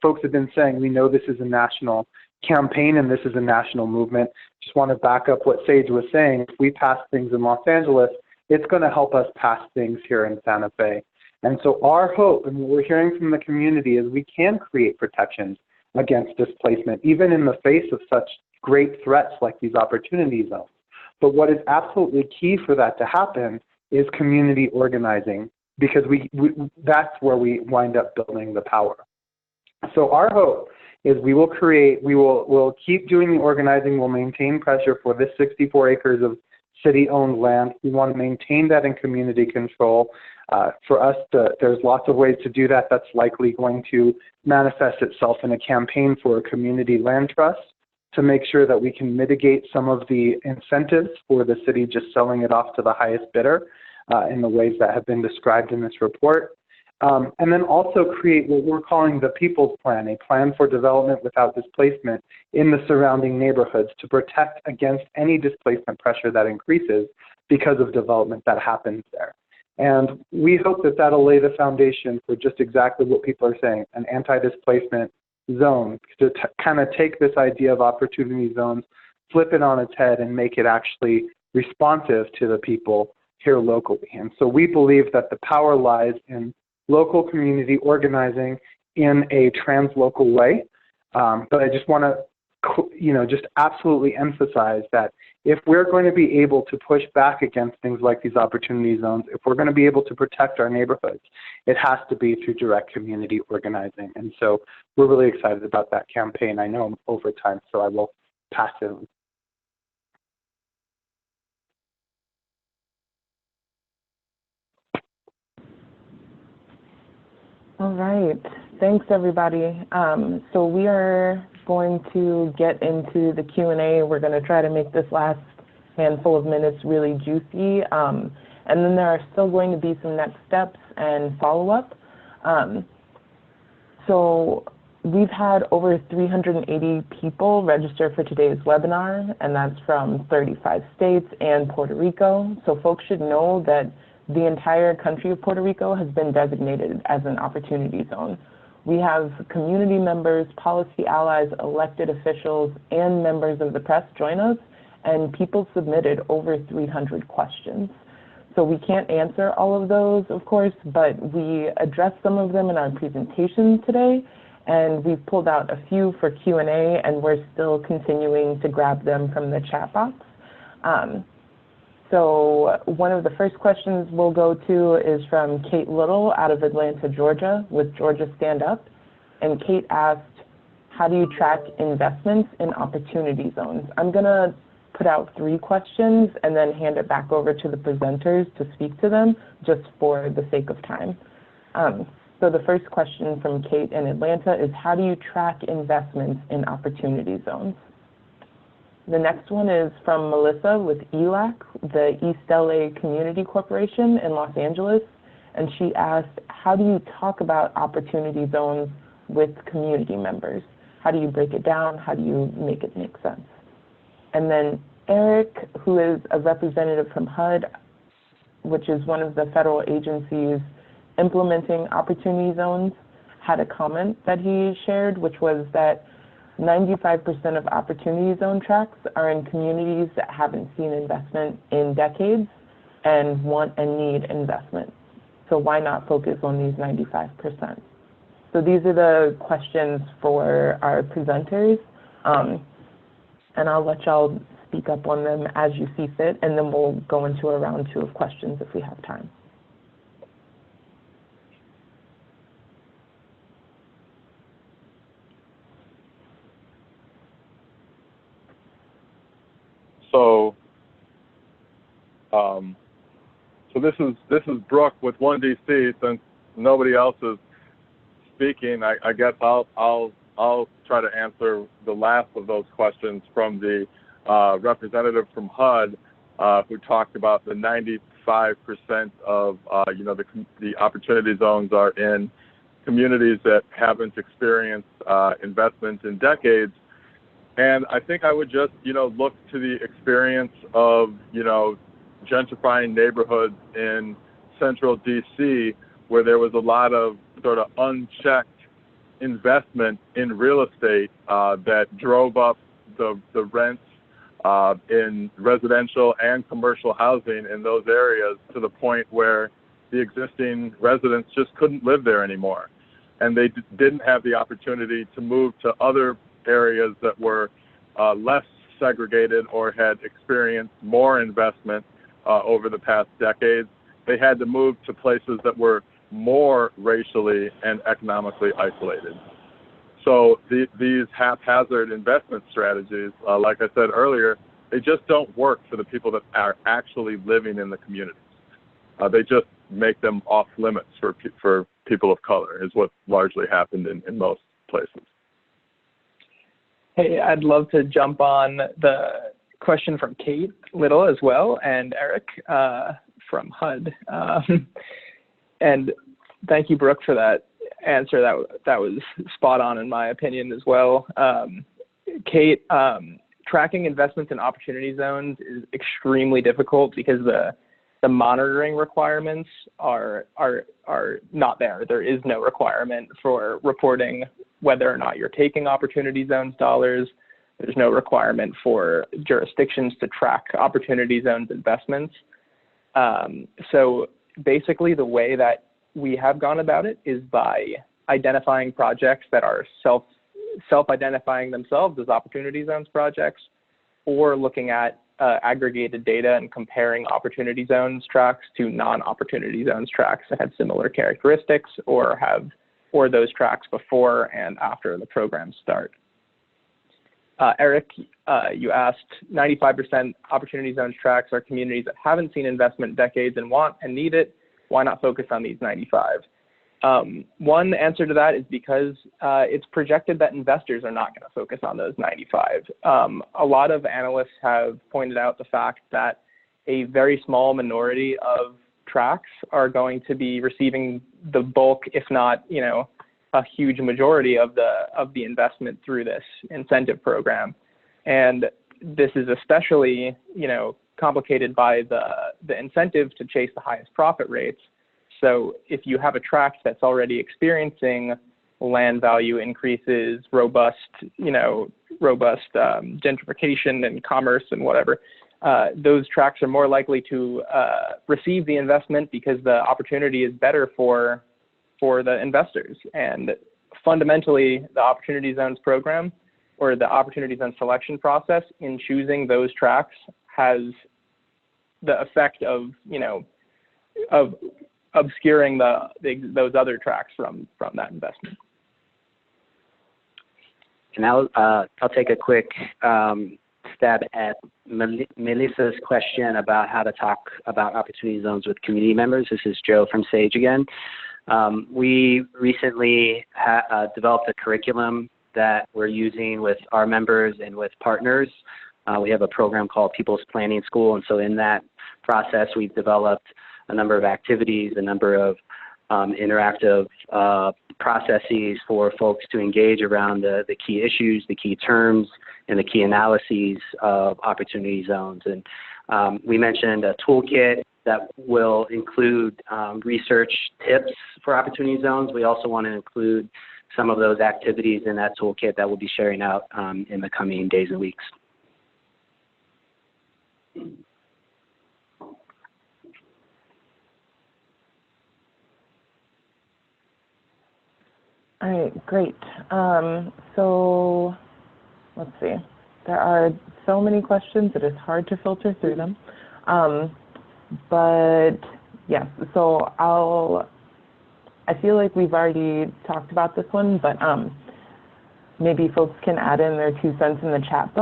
folks have been saying, we know this is a national campaign and this is a national movement. Just want to back up what SAJE was saying. If we pass things in Los Angeles, it's going to help us pass things here in Santa Fe. And so our hope, and what we're hearing from the community, is we can create protections against displacement, even in the face of such great threats like these opportunity zones. But what is absolutely key for that to happen is community organizing, because that's where we wind up building the power. So our hope is we'll keep doing the organizing, we'll maintain pressure for this 64 acres of city-owned land. We want to maintain that in community control. For us, there's lots of ways to do that. That's likely going to manifest itself in a campaign for a community land trust to make sure that we can mitigate some of the incentives for the city just selling it off to the highest bidder in the ways that have been described in this report. And then also create what we're calling the People's Plan, a plan for development without displacement in the surrounding neighborhoods to protect against any displacement pressure that increases because of development that happens there. And we hope that that'll lay the foundation for just exactly what people are saying, an anti-displacement zone, to kind of take this idea of opportunity zones, flip it on its head, and make it actually responsive to the people here locally. And so we believe that the power lies in local community organizing in a translocal way. But I just want to just absolutely emphasize that if we're going to be able to push back against things like these opportunity zones, if we're going to be able to protect our neighborhoods, it has to be through direct community organizing. And so we're really excited about that campaign. I know I'm over time, so I will pass it. All right, thanks everybody. So we are going to get into the Q&A. We're going to try to make this last handful of minutes really juicy. And then there are still going to be some next steps and follow-up. So we've had over 380 people register for today's webinar, and that's from 35 states and Puerto Rico. So folks should know that the entire country of Puerto Rico has been designated as an opportunity zone. We have community members, policy allies, elected officials, and members of the press join us, and people submitted over 300 questions. So we can't answer all of those, of course, but we addressed some of them in our presentation today, and we've pulled out a few for Q&A, and we're still continuing to grab them from the chat box. So one of the first questions we'll go to is from Kate Little out of Atlanta, Georgia, with Georgia Stand Up. And Kate asked, how do you track investments in opportunity zones? I'm going to put out 3 questions and then hand it back over to the presenters to speak to them, just for the sake of time. So the first question from Kate in Atlanta is, how do you track investments in opportunity zones? The next one is from Melissa with ELAC, the East LA Community Corporation in Los Angeles, and she asked, how do you talk about opportunity zones with community members? How do you break it down? How do you make it make sense? And then Eric, who is a representative from HUD, which is one of the federal agencies implementing opportunity zones, had a comment that he shared, which was that 95% of opportunity zone tracts are in communities that haven't seen investment in decades and want and need investment. So why not focus on these 95%? So these are the questions for our presenters. And I'll let y'all speak up on them as you see fit, and then we'll go into a round 2 of questions if we have time. So this is Brook with 1DC. Since nobody else is speaking, I guess I'll try to answer the last of those questions from the representative from HUD, who talked about the 95% of the opportunity zones are in communities that haven't experienced investment in decades. And I think I would just, look to the experience of, gentrifying neighborhoods in central DC, where there was a lot of sort of unchecked investment in real estate that drove up the rents in residential and commercial housing in those areas to the point where the existing residents just couldn't live there anymore. And they didn't have the opportunity to move to other areas that were less segregated or had experienced more investment over the past decades. They had to move to places that were more racially and economically isolated. So these haphazard investment strategies, like I said earlier, they just don't work for the people that are actually living in the communities. They just make them off limits for people of color, is what largely happened in most places. Hey, I'd love to jump on the question from Kate Little as well, and Eric from HUD. And thank you, Brook, for that answer. That was spot on in my opinion as well. Kate, tracking investments in opportunity zones is extremely difficult because the monitoring requirements are not there. There is no requirement for reporting whether or not you're taking opportunity zones dollars. There's no requirement for jurisdictions to track opportunity zones investments. So basically the way that we have gone about it is by identifying projects that are self-identifying themselves as opportunity zones projects, or looking at aggregated data and comparing opportunity zones tracks to non-opportunity zones tracks that had similar characteristics or those tracks before and after the program start. Eric, you asked 95% opportunity zones tracks are communities that haven't seen investment in decades and want and need it. Why not focus on these 95? One answer to that is because it's projected that investors are not going to focus on those 95. A lot of analysts have pointed out the fact that a very small minority of tracks are going to be receiving the bulk, if not, a huge majority of the investment through this incentive program. And this is especially, complicated by the incentive to chase the highest profit rates. So if you have a tract that's already experiencing land value increases, robust gentrification and commerce and whatever, those tracts are more likely to receive the investment because the opportunity is better for the investors. And fundamentally, the Opportunity Zones program or the Opportunity Zone selection process in choosing those tracts has the effect of, of obscuring those other tracks from that investment. And I'll take a quick stab at Melissa's question about how to talk about opportunity zones with community members. This is Joe from SAJE again. We recently developed a curriculum that we're using with our members and with partners. We have a program called People's Planning School, and so in that process, we've developed a number of activities, a number of interactive processes for folks to engage around the key issues, the key terms, and the key analyses of opportunity zones. And we mentioned a toolkit that will include research tips for opportunity zones. We also want to include some of those activities in that toolkit that we'll be sharing out in the coming days and weeks. All right, great. So let's see. There are so many questions, it is hard to filter through them. But yes, so I feel like we've already talked about this one, but maybe folks can add in their 2 cents in the chat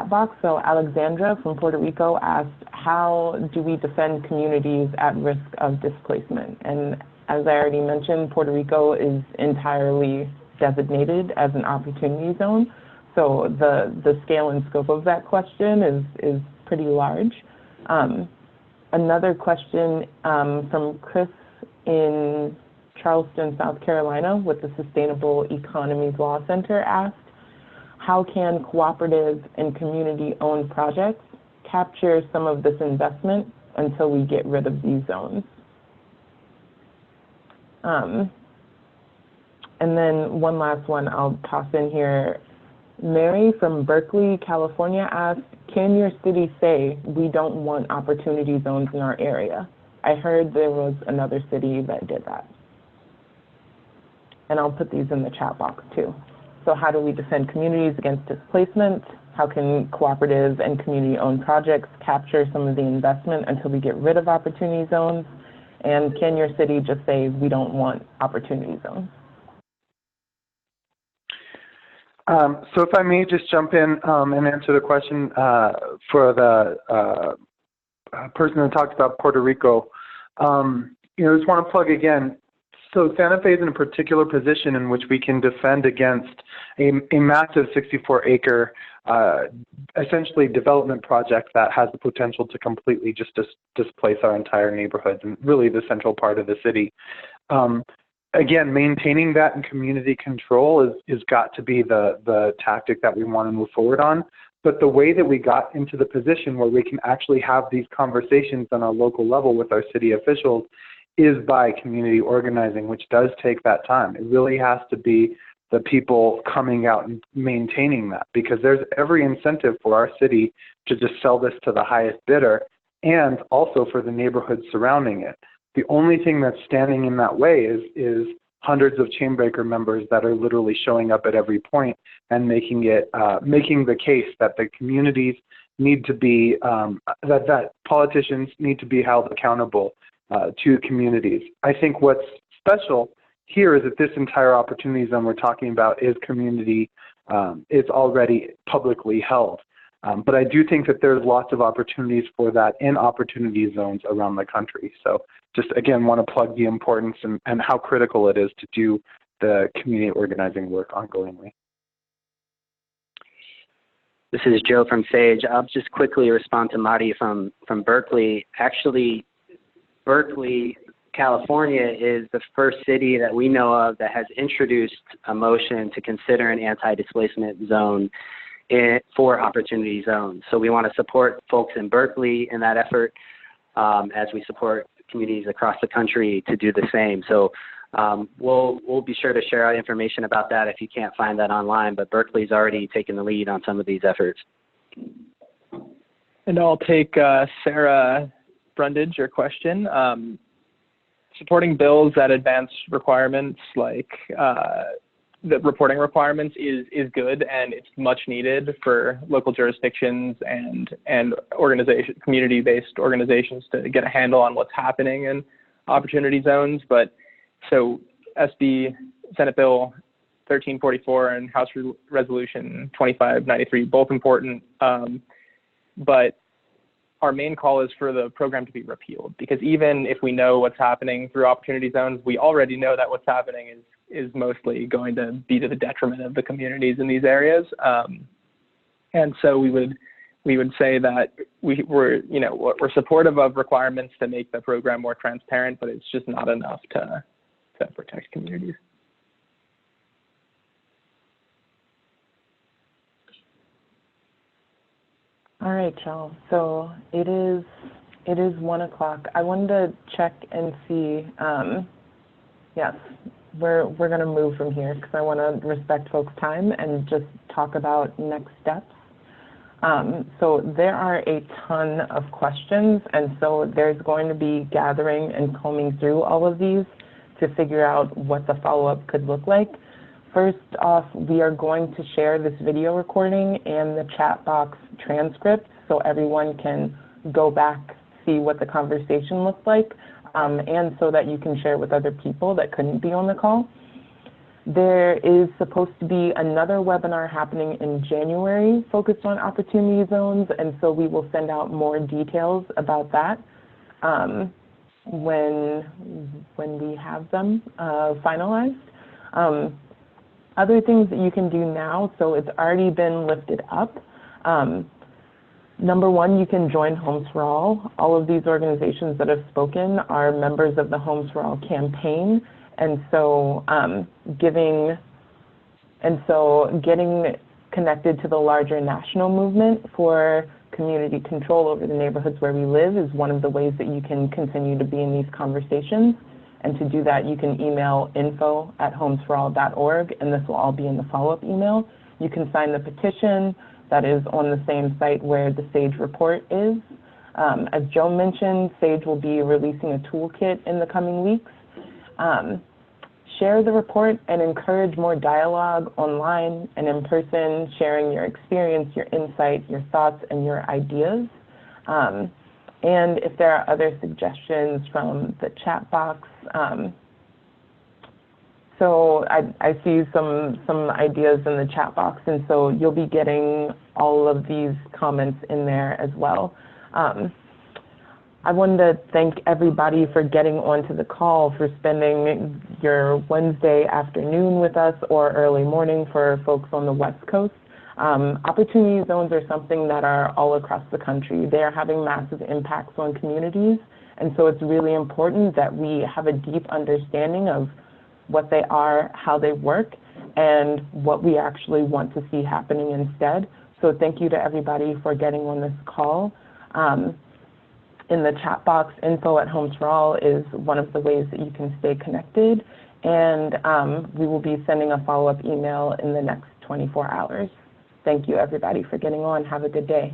box. So Alexandra from Puerto Rico asked, how do we defend communities at risk of displacement? And as I already mentioned, Puerto Rico is entirely designated as an opportunity zone. So the scale and scope of that question is pretty large. Another question from Chris in Charleston, South Carolina, with the Sustainable Economies Law Center asked, how can cooperative and community-owned projects capture some of this investment until we get rid of these zones? And then one last one I'll toss in here. Mary from Berkeley, California asked, can your city say we don't want opportunity zones in our area? I heard there was another city that did that. And I'll put these in the chat box too. So how do we defend communities against displacement? How can cooperative and community-owned projects capture some of the investment until we get rid of opportunity zones? And can your city just say we don't want opportunity zones? So if I may just jump in and answer the question for the person who talked about Puerto Rico. Just want to plug again. So Santa Fe is in a particular position in which we can defend against a massive 64-acre, essentially development project that has the potential to completely just displace our entire neighborhoods and really the central part of the city. Again, maintaining that in community control is got to be the tactic that we want to move forward on. But the way that we got into the position where we can actually have these conversations on a local level with our city officials is by community organizing, which does take that time. It really has to be the people coming out and maintaining that, because there's every incentive for our city to just sell this to the highest bidder and also for the neighborhoods surrounding it. The only thing that's standing in that way is hundreds of Chainbreaker members that are literally showing up at every point and making the case that the communities need to be, that politicians need to be held accountable to communities. I think what's special here is that this entire opportunity zone we're talking about is is already publicly held. But I do think that there's lots of opportunities for that in opportunity zones around the country. So just again, want to plug the importance and how critical it is to do the community organizing work ongoingly. This is Joe from SAJE. I'll just quickly respond to Marty from Berkeley. Actually, Berkeley, California is the first city that we know of that has introduced a motion to consider an anti-displacement zone for opportunity zones. So we want to support folks in Berkeley in that effort as we support communities across the country to do the same. So we'll be sure to share out information about that if you can't find that online, but Berkeley's already taken the lead on some of these efforts. And I'll take Sarah Brundage, your question. Supporting bills that advance requirements like the reporting requirements is good, and it's much needed for local jurisdictions and community-based organizations to get a handle on what's happening in opportunity zones. But so Senate Bill 1344 and House Resolution 2593, both important, but our main call is for the program to be repealed, because even if we know what's happening through opportunity zones, we already know that what's happening is mostly going to be to the detriment of the communities in these areas. And so we would say that we're supportive of requirements to make the program more transparent, but it's just not enough to protect communities. All right, y'all. So it is 1 o'clock. I wanted to check and see. Yes, we're going to move from here because I want to respect folks' time and just talk about next steps. So there are a ton of questions, and so there's going to be gathering and combing through all of these to figure out what the follow-up could look like. First off, we are going to share this video recording and the chat box transcript so everyone can go back, see what the conversation looked like, and so that you can share with other people that couldn't be on the call. There is supposed to be another webinar happening in January focused on opportunity zones, and so we will send out more details about that when we have them finalized. Other things that you can do now, so it's already been lifted up. Number one, you can join Homes for All. All of these organizations that have spoken are members of the Homes for All campaign, and so getting connected to the larger national movement for community control over the neighborhoods where we live is one of the ways that you can continue to be in these conversations. And to do that, you can email info@homesforall.org, and this will all be in the follow-up email. You can sign the petition that is on the same site where the SAJE report is. As Joe mentioned, SAJE will be releasing a toolkit in the coming weeks. Share the report and encourage more dialogue online and in person, sharing your experience, your insight, your thoughts, and your ideas. And if there are other suggestions from the chat box, so I see some ideas in the chat box, and so you'll be getting all of these comments in there as well. I wanted to thank everybody for getting onto the call, for spending your Wednesday afternoon with us or early morning for folks on the West Coast. Opportunity zones are something that are all across the country. They are having massive impacts on communities, and so it's really important that we have a deep understanding of what they are, how they work, and what we actually want to see happening instead. So thank you to everybody for getting on this call. In the chat box, info@homesforall is one of the ways that you can stay connected, and we will be sending a follow-up email in the next 24 hours. Thank you, everybody, for getting on. Have a good day.